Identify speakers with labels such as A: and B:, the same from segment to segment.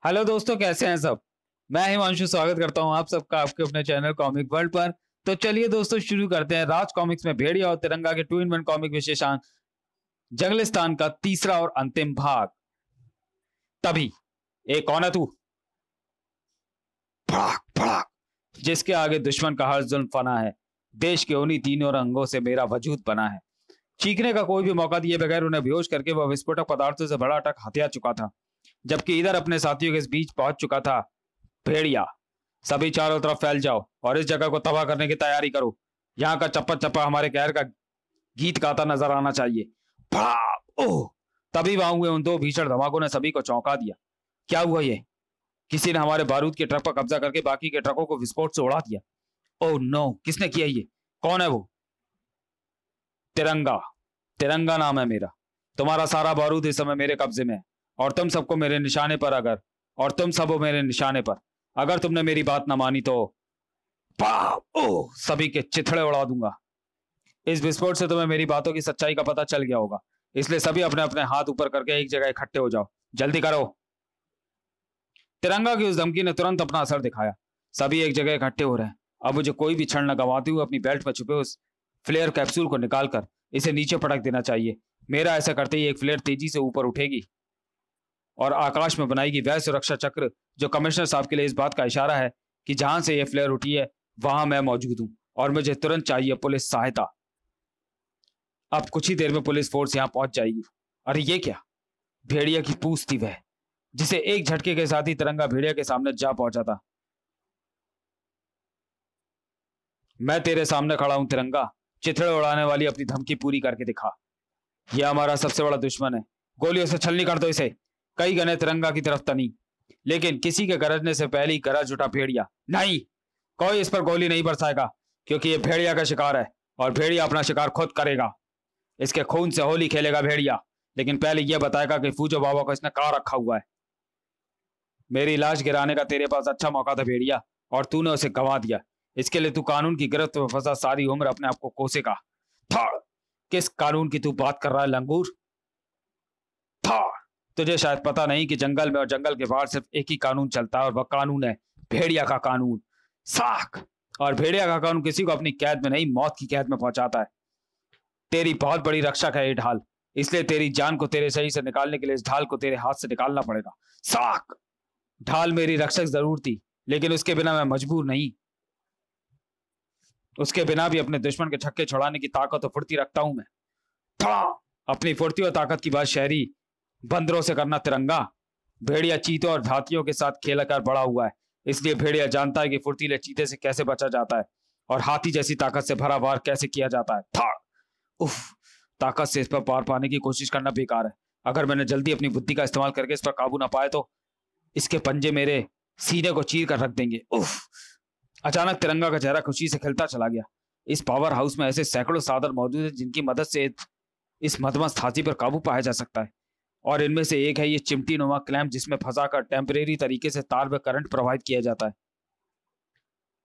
A: Hello दोस्तों, कैसे हैं सब। मैं हिमांशु स्वागत करता हूं आप सबका आपके अपने चैनल कॉमिक वर्ल्ड पर। तो चलिए दोस्तों, शुरू करते हैं राज कॉमिक्स में भेड़िया और तिरंगा के 2-in-1 कॉमिक विशेषांक जंगलिस्तान का तीसरा और अंतिम भाग। तभी एक कौन है तू, फड़ाक फड़ाक, जिसके आगे दुश्मन का हर जुल्म फना है। देश के उन्हीं तीनों रंगों से मेरा वजूद बना है। चीखने का कोई भी मौका दिए बगैर उन्हें बेहोश करके वह विस्फोटक पदार्थों से भरा ट्रक हथिया चुका था, जबकि इधर अपने साथियों के बीच पहुंच चुका था भेड़िया। सभी चारों तरफ फैल जाओ और इस जगह को तबाह करने की तैयारी करो। यहाँ का चप्पा चप्पा हमारे कहर का गीत गाता नजर आना चाहिए। ओह! तभी वहां हुए उन दो भीषण धमाकों ने सभी को चौंका दिया। क्या हुआ ये? किसी ने हमारे बारूद के ट्रक पर कब्जा करके बाकी के ट्रकों को विस्फोट से उड़ा दिया। Oh no! किसने किया ये? कौन है वो? तिरंगा। तिरंगा नाम है मेरा। तुम्हारा सारा बारूद इस समय मेरे कब्जे में है और तुम सबको मेरे निशाने पर तुम सब हो मेरे निशाने पर। अगर तुमने मेरी बात ना मानी तो सभी के चिथड़े उड़ा दूंगा। इस विस्फोट से तुम्हें मेरी बातों की सच्चाई का पता चल गया होगा, इसलिए सभी अपने अपने हाथ ऊपर करके एक जगह इकट्ठे हो जाओ। जल्दी करो। तिरंगा की उस धमकी ने तुरंत अपना असर दिखाया। सभी एक जगह इकट्ठे हो रहे हैं। अब मुझे कोई भी क्षण न गंवाते हुए अपनी बेल्ट में छुपे उस फ्लेयर कैप्सूल को निकालकर इसे नीचे पटक देना चाहिए। मेरा ऐसा करते ही एक फ्लेयर तेजी से ऊपर उठेगी और आकाश में बनाएगी वह सुरक्षा चक्र जो कमिश्नर साहब के लिए इस बात का इशारा है कि जहां से यह फ्लेयर उठी है वहां मैं मौजूद हूं और मुझे तुरंत चाहिए पुलिस सहायता। अब कुछ ही देर में पुलिस फोर्स यहां पहुंच जाएगी। अरे ये क्या? भेड़िया की पूछ थी वह, जिसे एक झटके के साथ ही तिरंगा भेड़िया के सामने जा पहुंचा था। मैं तेरे सामने खड़ा हूं तिरंगा, चिथड़े उड़ाने वाली अपनी धमकी पूरी करके दिखा। यह हमारा सबसे बड़ा दुश्मन है, गोलियों से छलनी कर दो इसे। कई गने तिरंगा की तरफ तनी, लेकिन किसी के गरजने से पहले ही गरज उठा भेड़िया। नहीं, कोई इस पर गोली नहीं बरसाएगा, क्योंकि यह भेड़िया का शिकार है और भेड़िया अपना शिकार खुद करेगा। इसके खून से होली खेलेगा भेड़िया, लेकिन पहले यह बताएगा कि फूजो बाबा को इसने कहां रखा हुआ है। मेरी लाश गिराने का तेरे पास अच्छा मौका था भेड़िया, और तूने उसे गंवा दिया। इसके लिए तू कानून की गिरफ्त में फंसा सारी उम्र अपने आप को कोसेगा। किस कानून की तू बात कर रहा है लंगूर? तुझे शायद पता नहीं कि जंगल में और जंगल के बाहर सिर्फ एक ही कानून चलता है, और वह कानून है भेड़िया का कानून। साख! और भेड़िया का कानून किसी को अपनी कैद में नहीं, मौत की कैद में पहुंचाता है। तेरी बहुत बड़ी रक्षक है ये ढाल, इसलिए तेरी जान को तेरे सही से निकालने के लिए इस ढाल को तेरे हाथ से निकालना पड़ेगा। साख! ढाल मेरी रक्षक जरूर थी, लेकिन उसके बिना मैं मजबूर नहीं। उसके बिना भी अपने दुश्मन के छक्के छुड़ाने की ताकत और फुर्ती रखता हूं मैं। अपनी फुर्ती और ताकत की बात शहरी बंदरों से करना तिरंगा। भेड़िया चीतों और हाथियों के साथ खेल कर बड़ा हुआ है, इसलिए भेड़िया जानता है कि फुर्तीले चीते से कैसे बचा जाता है और हाथी जैसी ताकत से भरा वार कैसे किया जाता है। उफ! ताकत से इस पर पार पाने की कोशिश करना बेकार है। अगर मैंने जल्दी अपनी बुद्धि का इस्तेमाल करके इस पर काबू ना पाए तो इसके पंजे मेरे सीने को चीर कर रख देंगे। उफ! अचानक तिरंगा का चेहरा खुशी से खिलता चला गया। इस पावर हाउस में ऐसे सैकड़ों साधन मौजूद हैं जिनकी मदद से इस मदमस्त हाथी पर काबू पाया जा सकता है, और इनमें से एक है ये चिमटी नुमा क्लैंप, जिसमें फंसाकर टेम्परेरी तरीके से तार में करंट प्रवाहित किया जाता है।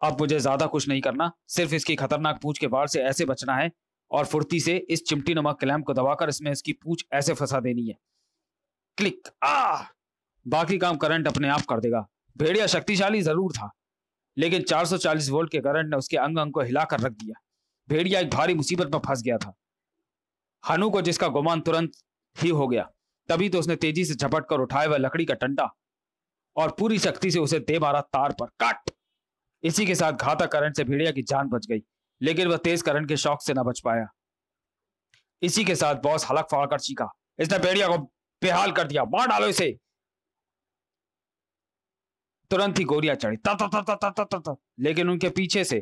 A: अब मुझे ज्यादा कुछ नहीं करना, सिर्फ इसकी खतरनाक पूंछ के वार से ऐसे बचना है और फुर्ती से इस चिमटी नुमा क्लैंप को दबाकर इसमें इसकी पूंछ ऐसे फंसा देनी है। क्लिक! बाकी काम करंट अपने आप कर देगा। भेड़िया शक्तिशाली जरूर था, लेकिन 440 वोल्ट के करंट ने उसके अंग अंग को हिलाकर रख दिया। भेड़िया एक भारी मुसीबत में फंस गया था। हनु को जिसका गुमान तुरंत ही हो गया, तभी तो उसने तेजी से झपट कर उठाया वह लकड़ी का डंडा और पूरी शक्ति से उसे दे मारा तार पर। कट! इसी के साथ घातक करंट से भेड़िया की जान बच गई, लेकिन वह तेज करंट के शॉक से न बच पाया। इसी के साथ बॉस हलक फाड़कर चीखा, इसने भेड़िया को बेहाल कर दिया, मार डालो इसे। तुरंत ही गोलियां चढ़ी, लेकिन उनके पीछे से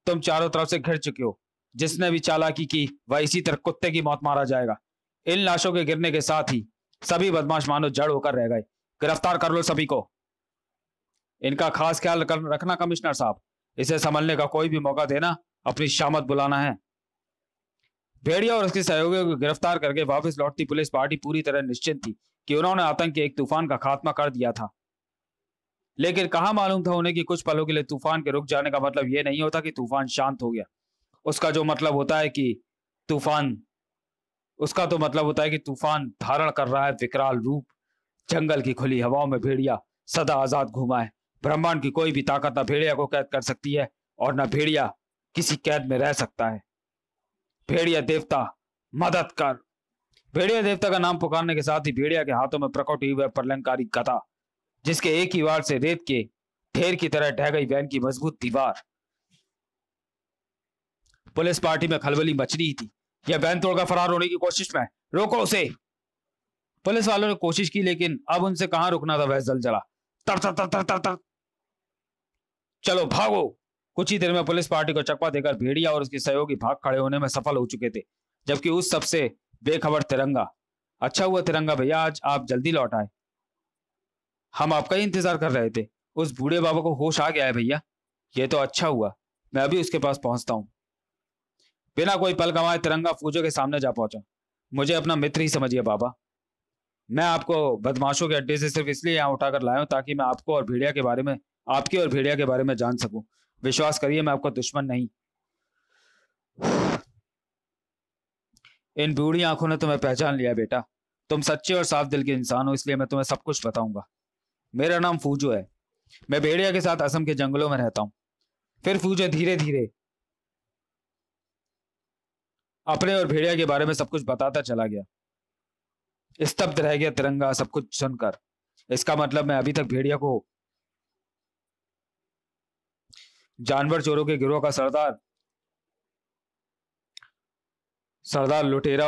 A: तुम चारों तरफ से घिर चुके हो। जिसने भी चालाकी की वह इसी तरह कुत्ते की मौत मारा जाएगा। इन लाशों के गिरने के साथ ही सभी बदमाश मानो जड़ होकर रह गए। गिरफ्तार कर लो सभी को। इनका खास ख्याल रखना कमिश्नर साहब। इसे संभलने का कोई भी मौका देना, अपनी शामत बुलाना है। भेड़िया और उसके सहयोगियों को गिरफ्तार करके वापस लौटती पुलिस पार्टी पूरी तरह निश्चिंत थी कि उन्होंने आतंक के एक तूफान का खात्मा कर दिया था। लेकिन कहां मालूम था उन्हें कि कुछ पलों के लिए तूफान के रुक जाने का मतलब यह नहीं होता कि तूफान शांत हो गया। उसका तो मतलब होता है कि तूफान धारण कर रहा है विकराल रूप, जंगल की खुली हवाओं में भेड़िया सदा आजाद घूमा है। ब्रह्मांड की कोई भी ताकत ना भेड़िया को कैद कर सकती है और ना भेड़िया किसी कैद में रह सकता है। भेड़िया देवता मदद कर। भेड़िया देवता का नाम पुकारने के साथ ही भेड़िया के हाथों में प्रकट हुई वह प्रलंकारी गदा, जिसके एक ही वार से रेत के ढेर की तरह ढह गई वैन की मजबूत दीवार। पुलिस पार्टी में खलबली मच रही थी। यह वैन तोड़कर फरार होने की कोशिश में, रोको उसे। पुलिस वालों ने कोशिश की, लेकिन अब उनसे कहां रुकना था। वह जल तर तर तर तर तर तर। चलो भागो। कुछ ही देर में पुलिस पार्टी को चकवा देकर भेड़िया और उसके सहयोगी भाग खड़े होने में सफल हो चुके थे, जबकि उस सबसे बेखबर तिरंगा। अच्छा हुआ तिरंगा भैया, आज आप जल्दी लौट आए। हम आपका ही इंतजार कर रहे थे। उस बूढ़े बाबा को होश आ गया है भैया। यह तो अच्छा हुआ, मैं अभी उसके पास पहुंचता हूं। बिना कोई पल गंवाए तिरंगा फूजो के सामने जा पहुंचा। मुझे अपना मित्र ही समझिए बाबा। मैं आपको बदमाशों के अड्डे से सिर्फ इसलिए यहां उठाकर लाया हूं ताकि मैं आपको और भेड़िया के बारे में, आपके और भेड़िया के बारे में जान सकूं। विश्वास करिए, मैं आपका दुश्मन नहीं। इन बूढ़ी आंखों ने तुम्हें पहचान लिया बेटा। तुम सच्चे और साफ दिल के इंसान हो, इसलिए मैं तुम्हें सब कुछ बताऊंगा। मेरा नाम फूजो है। मैं भेड़िया के साथ असम के जंगलों में रहता हूं। फिर फूजो धीरे धीरे अपने और भेड़िया के बारे में सब कुछ बताता चला गया। स्तब्ध रह गया तिरंगा सब कुछ सुनकर। इसका मतलब मैं अभी तक भेड़िया को जानवर चोरों के गिरोह का सरदार लुटेरा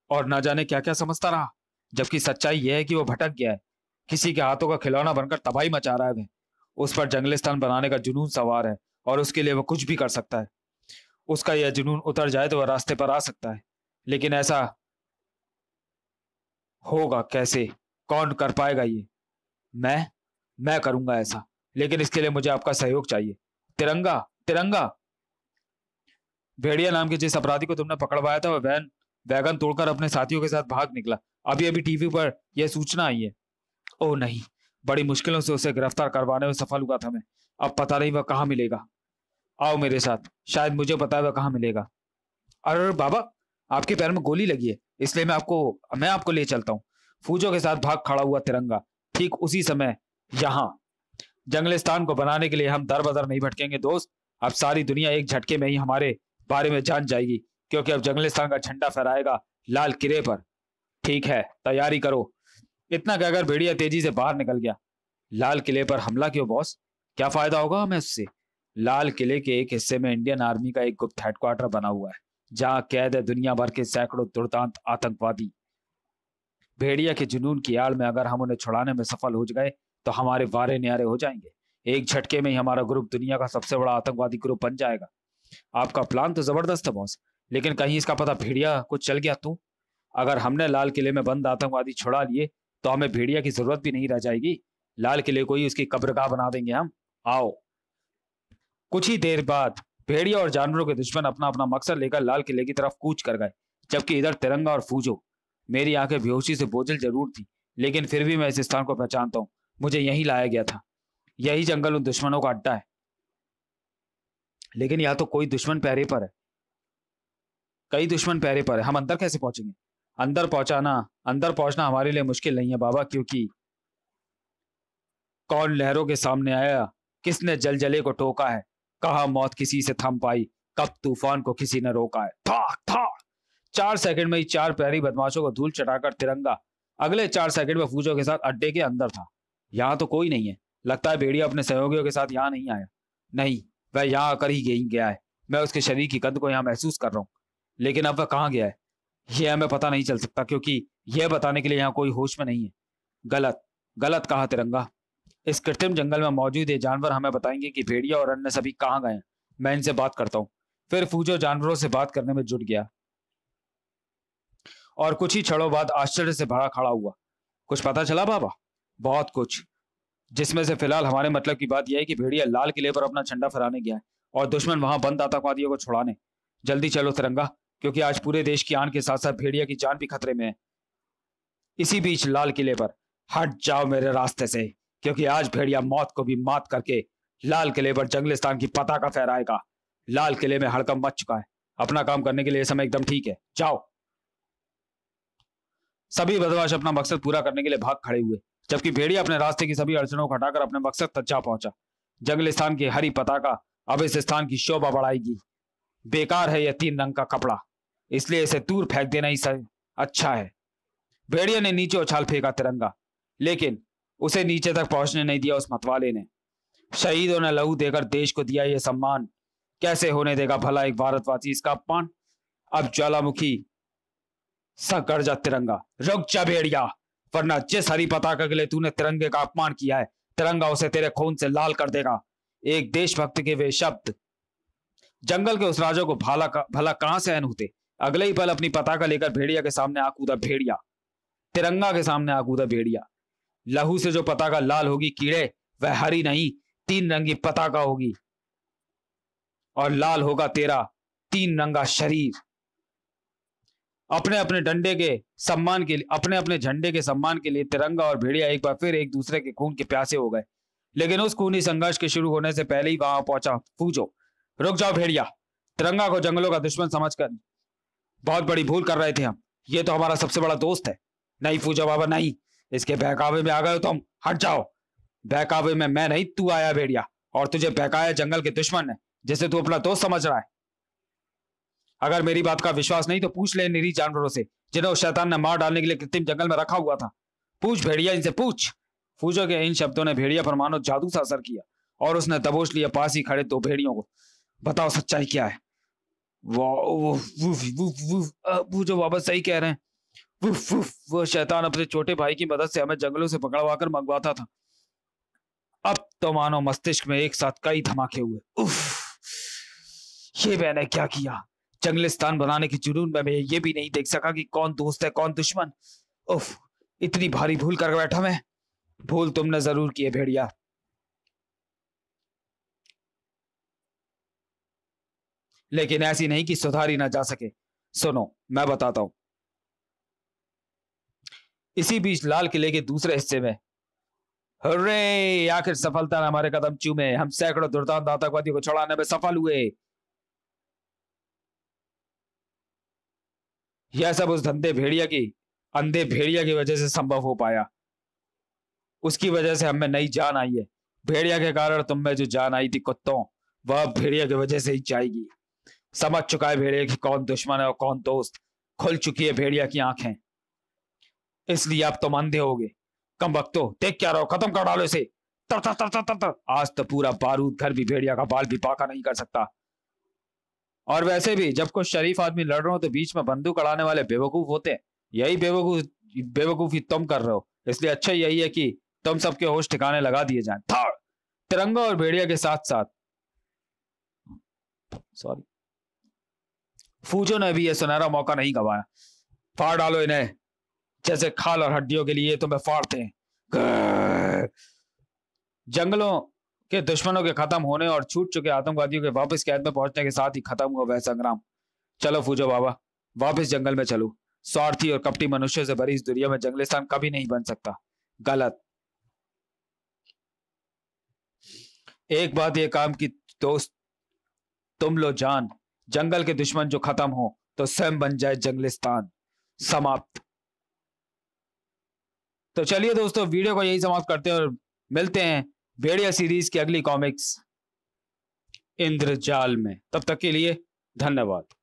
A: और ना जाने क्या क्या समझता रहा, जबकि सच्चाई यह है कि वो भटक गया है। किसी के हाथों का खिलौना बनकर तबाही मचा रहा है। उस पर जंगलिस्तान बनाने का जुनून सवार है और उसके लिए वो कुछ भी कर सकता है। उसका यह जुनून उतर जाए तो वह रास्ते पर आ सकता है, लेकिन ऐसा होगा कैसे? कौन कर पाएगा ये? मैं करूंगा ऐसा, लेकिन इसके लिए मुझे आपका सहयोग चाहिए। तिरंगा, तिरंगा। भेड़िया नाम के जिस अपराधी को तुमने पकड़वाया था वह वैगन तोड़कर अपने साथियों के साथ भाग निकला। अभी अभी टीवी पर यह सूचना आई है। ओह नहीं, बड़ी मुश्किलों से उसे गिरफ्तार करवाने में सफल हुआ था मैं। अब पता नहीं वह कहां मिलेगा। आओ मेरे साथ, शायद मुझे पता है वह कहां मिलेगा। अरे बाबा, आपके पैर में गोली लगी है, इसलिए मैं आपको ले चलता हूँ। फूजो के साथ भाग खड़ा हुआ तिरंगा। ठीक उसी समय यहां जंगलिस्तान को बनाने के लिए हम दर बदर नहीं भटकेंगे दोस्त। अब सारी दुनिया एक झटके में ही हमारे बारे में जान जाएगी, क्योंकि अब जंगलिस्तान का झंडा फहराएगा लाल किले पर। ठीक है, तैयारी करो। इतना कहकर भेड़िया तेजी से बाहर निकल गया। लाल किले पर हमला क्यों बॉस? क्या फायदा होगा हमें उससे? लाल किले के एक हिस्से में इंडियन आर्मी का एक गुप्त हेडक्वार्टर बना हुआ है, जहां कैद है दुनिया भर के सैकड़ों दुर्दांत आतंकवादी। भेड़िया के जुनून की आड़ में अगर हम उन्हें छुड़ाने में सफल हो गए तो हमारे वारे न्यारे हो जाएंगे। एक झटके में ही हमारा ग्रुप दुनिया का सबसे बड़ा आतंकवादी ग्रुप बन जाएगा। आपका प्लान तो जबरदस्त है बॉस, लेकिन कहीं इसका पता भेड़िया को चल गया तो? अगर हमने लाल किले में बंद आतंकवादी छुड़ा लिए तो हमें भेड़िया की जरूरत भी नहीं रह जाएगी। लाल किले को ही उसकी कब्रगाह बना देंगे हम। आओ। कुछ ही देर बाद भेड़िया और जानवरों के दुश्मन अपना अपना मकसद लेकर लाल किले की तरफ कूच कर गए, जबकि इधर तिरंगा और फूजो। मेरी आंखें बेहोशी से बोझल जरूर थी, लेकिन फिर भी मैं इस स्थान को पहचानता हूं। मुझे यहीं लाया गया था। यही जंगल उन दुश्मनों का अड्डा है। लेकिन यहाँ तो कोई दुश्मन पहरे पर है, कई दुश्मन पहरे पर है। हम अंदर कैसे पहुंचेंगे? अंदर पहुंचना हमारे लिए मुश्किल नहीं है बाबा, क्योंकि कौन लहरों के सामने आया, किसने जलजले को टोका है, कहा मौत किसी से थम पाई, कब तूफान को किसी ने रोका है। थाक थाक 4 सेकंड में ही 4 प्यारी बदमाशों को धूल चटाकर तिरंगा अगले 4 सेकंड में फूजो के साथ अड्डे के अंदर था। यहाँ तो कोई नहीं है। लगता है भेड़िया अपने सहयोगियों के साथ यहाँ नहीं आया। नहीं, वह यहाँ आकर ही गया है। मैं उसके शरीर की गंध को यहाँ महसूस कर रहा हूँ, लेकिन अब वह कहाँ गया है यह हमें पता नहीं चल सकता, क्योंकि यह बताने के लिए यहाँ कोई होश में नहीं है। गलत गलत कहा तिरंगा। इस कृत्रिम जंगल में मौजूद ये जानवर हमें बताएंगे कि भेड़िया और अन्य सभी कहाँ गए हैं। मैं इनसे बात करता हूँ। फिर फूजो जानवरों से बात करने में जुट गया और कुछ ही क्षणों बाद आश्चर्य से भरा खड़ा हुआ। कुछ पता चला बाबा? बहुत कुछ, जिसमें से फिलहाल हमारे मतलब की बात यह है कि भेड़िया लाल किले पर अपना झंडा फहराने गया है और दुश्मन वहां बंद आतंकवादियों को छुड़ाने। जल्दी चलो तिरंगा, क्योंकि आज पूरे देश की आन के साथ साथ भेड़िया की जान भी खतरे में है। इसी बीच लाल किले पर हट जाओ मेरे रास्ते से, क्योंकि आज भेड़िया मौत को भी मात करके लाल किले पर जंगलिस्तान की पताका फहराएगा। लाल किले में हड़कंप मच चुका है। अपना काम करने के लिए समय एकदम ठीक है। जाओ। सभी बदमाश अपना मकसद पूरा करने के लिए भाग खड़े हुए। जबकि भेड़िया अपने रास्ते की सभी अड़चनों को हटाकर अपने मकसद तक जा पहुंचा। जंगलिस्तान की हरी पताका अब इस स्थान की शोभा बढ़ाएगी। बेकार है यह 3 रंग का कपड़ा, इसलिए इसे दूर फेंक देना ही अच्छा है। भेड़िया ने नीचे उछाल फेंका तिरंगा, लेकिन उसे नीचे तक पहुंचने नहीं दिया उस मतवाले ने। शहीदों ने लहू देकर देश को दिया यह सम्मान, कैसे होने देगा भला एक भारतवासी इसका अपमान। अब ज्वालामुखी सा गरजा तिरंगा। रुक जा भेड़िया, वरना जिस हरी पताका के लिए तूने तिरंगे का अपमान किया है, तिरंगा उसे तेरे खून से लाल कर देगा। एक देशभक्त के वे शब्द जंगल के उस राजा को भला कहां से अहन होते। अगले ही पल अपनी पताका लेकर भेड़िया के सामने आ कूदा भेड़िया, तिरंगा के सामने आ कूदा भेड़िया। लहू से जो पताका लाल होगी कीड़े, वह हरी नहीं 3 रंगी पताका होगी, और लाल होगा तेरा 3 रंगा शरीर। अपने अपने झंडे के सम्मान के लिए तिरंगा और भेड़िया एक बार फिर एक दूसरे के खून के प्यासे हो गए। लेकिन उस खूनी संघर्ष के शुरू होने से पहले ही वहां पहुंचा फूजो। रुक जाओ भेड़िया, तिरंगा को जंगलों का दुश्मन समझकर बहुत बड़ी भूल कर रहे थे हम। ये तो हमारा सबसे बड़ा दोस्त है। नहीं फूजो बाबा नहीं, इसके बहकावे में आ गए हो तुम, हट जाओ। बहकावे में मैं नहीं, तू आया भेड़िया, और तुझे बहकाया जंगल के दुश्मन ने, जिसे तू अपना दोस्त समझ रहा है। अगर मेरी बात का विश्वास नहीं तो पूछ ले निरीह जानवरों से, जिन्हें उस शैतान ने मार डालने के लिए कृत्रिम जंगल में रखा हुआ था। पूछ भेड़िया, इनसे पूछ। फूजो के इन शब्दों ने भेड़िया पर मानो जादू सा असर किया, और उसने दबोच लिया पास ही खड़े 2 भेड़ियों को। बताओ सच्चाई क्या है। फूजो बाबा सही कह रहे हैं। वो शैतान अपने छोटे भाई की मदद से हमें जंगलों से पकड़वा कर मंगवाता था। अब तो मानो मस्तिष्क में एक साथ कई धमाके हुए। ये मैंने क्या किया। जंगलिस्तान बनाने की जुनून में मैं ये भी नहीं देख सका कि कौन दोस्त है कौन दुश्मन। उफ, इतनी भारी भूल कर बैठा मैं। भूल तुमने जरूर की है भेड़िया, लेकिन ऐसी नहीं कि सुधारी ना जा सके। सुनो मैं बताता हूं। इसी बीच लाल किले के दूसरे हिस्से में हुर्रे, आखिर सफलता ने हमारे कदम चूमे। हम सैकड़ों दुर्दांत आतंकवादियों को छुड़ाने में सफल हुए। यह सब उस अंधे भेड़िया की वजह से संभव हो पाया। उसकी वजह से हमें नई जान आई है। भेड़िया के कारण तुम में जो जान आई थी कुत्तों, वह भेड़िया की वजह से ही जाएगी। समझ चुका है भेड़िया की कौन दुश्मन है और कौन दोस्त। खुल चुकी है भेड़िया की आंखें, इसलिए अब तुम अंधे होगे। कम वक्तो, देख क्या रहो, खत्म कर डालो इसे। तर तर तर तर तर तर। आज तो पूरा बारूद घर भी भेड़िया का बाल भी पाका नहीं कर सकता। और वैसे भी जब कोई शरीफ आदमी लड़ रहे हो तो बीच में बंदूक अड़ाने वाले बेवकूफ होते हैं। यही बेवकूफी तुम कर रहे हो, इसलिए अच्छा यही है कि तुम सबके होश ठिकाने लगा दिए जाएं। तिरंगा और भेड़िया के साथ साथ फूजो ने भी यह सुनहरा मौका नहीं गवाया। फाड़ डालो इन्हें, जैसे खाल और हड्डियों के लिए तुम्हें फाड़ते हैं। जंगलों के दुश्मनों के खत्म होने और छूट चुके आतंकवादियों के वापस कैद में पहुंचने के साथ ही खत्म हुआ वह संग्राम। चलो फूजो बाबा, वापस जंगल में चलो। स्वार्थी और कपटी मनुष्य से भरी इस दुनिया में जंगलिस्तान कभी नहीं बन सकता। गलत। एक बात ये काम की दोस्त, तुम लो जान। जंगल के दुश्मन जो खत्म हो तो स्वयं बन जाए जंगलिस्तान। समाप्त। तो चलिए दोस्तों, वीडियो को यही समाप्त करते हैं और मिलते हैं भेड़िया सीरीज की अगली कॉमिक्स इंद्रजाल में। तब तक के लिए धन्यवाद।